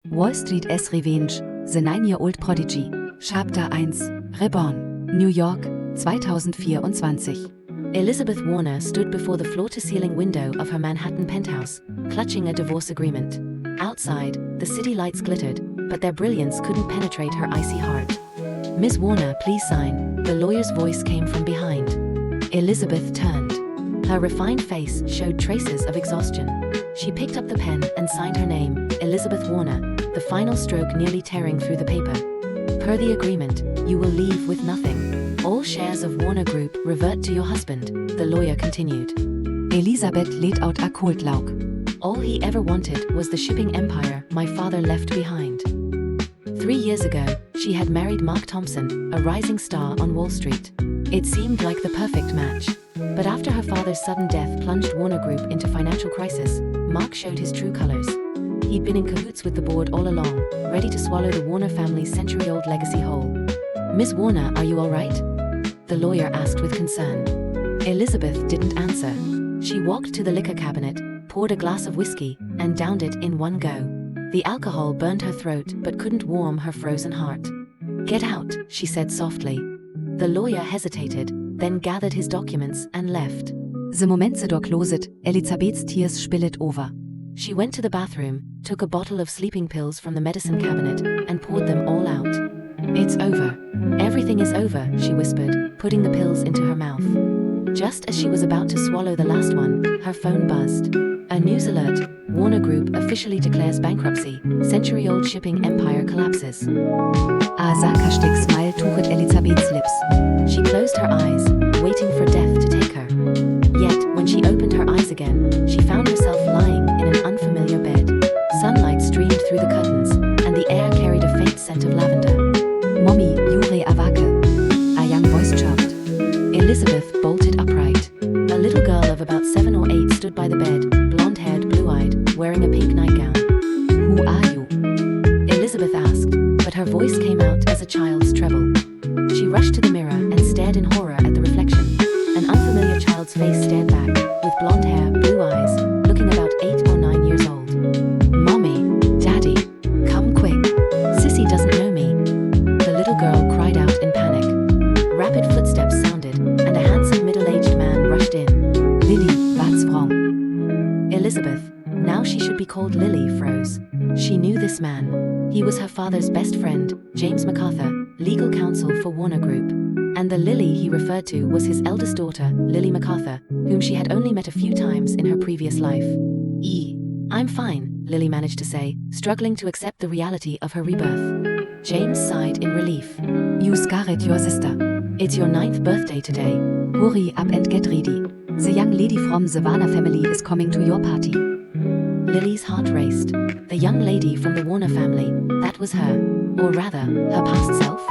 Wall Street's Revenge, The 9-Year-Old Prodigy, Chapter 1, Reborn, New York, 2024. Elizabeth Warner stood before the floor-to-ceiling window of her Manhattan penthouse, clutching a divorce agreement. Outside, the city lights glittered, but their brilliance couldn't penetrate her icy heart. "Ms. Warner, please sign," the lawyer's voice came from behind. Elizabeth turned. Her refined face showed traces of exhaustion. She picked up the pen and signed her name, Elizabeth Warner, the final stroke nearly tearing through the paper. "Per the agreement, you will leave with nothing. All shares of Warner Group revert to your husband," the lawyer continued. Elisabeth let out a cold laugh. "All he ever wanted was the shipping empire my father left behind." 3 years ago, she had married Mark Thompson, a rising star on Wall Street. It seemed like the perfect match. But after her father's sudden death plunged Warner Group into financial crisis, Mark showed his true colors. He'd been in cahoots with the board all along, ready to swallow the Warner family's century-old legacy whole. "Ms. Warner, are you all right?" the lawyer asked with concern. Elizabeth didn't answer. She walked to the liquor cabinet, poured a glass of whiskey, and downed it in one go. The alcohol burned her throat but couldn't warm her frozen heart. "Get out," she said softly. The lawyer hesitated, then gathered his documents and left. "The moment the door closed, Elizabeth's tears spilled over." She went to the bathroom, took a bottle of sleeping pills from the medicine cabinet, and poured them all out. "It's over. Everything is over," she whispered, putting the pills into her mouth. Just as she was about to swallow the last one, her phone buzzed. A news alert: Warner Group officially declares bankruptcy. Century-old shipping empire collapses. A sarcastic smile touched Elizabeth's lips. She closed her eyes, waiting for death to take her. Yet, when she opened her eyes again, she found herself lying in an unfamiliar bed. Sunlight streamed through the curtains, and the air carried a faint scent of lavender. "Mommy, you're awake," a young voice chirped. Elizabeth bolted upright. A little girl of about 7 or 8 stood by the bed, blonde-haired, blue-eyed, wearing a pink nightgown. "Who are you?" Elizabeth asked, but her voice came out as a child's treble. She rushed to the mirror and stared in horror at the reflection. An unfamiliar child's face stared back, with blonde hair, blue eyes, looking about 8 or 9 years old. "Mommy, Daddy, come quick. Sissy doesn't know me." The little girl cried out in panic. Rapid footsteps sounded, and a handsome middle-aged man rushed in. "Lily, what's wrong?" Elizabeth, now she should be called Lily, froze. She knew this man. He was her father's best friend, James MacArthur, legal counsel for Warner Group. And the Lily he referred to was his eldest daughter, Lily MacArthur, whom she had only met a few times in her previous life. "I'm fine," Lily managed to say, struggling to accept the reality of her rebirth. James sighed in relief. "You scared your sister. It's your 9th birthday today. Hurry up and get ready. The young lady from the Warner family is coming to your party." Lily's heart raced. The young lady from the Warner family, that was her, or rather, her past self?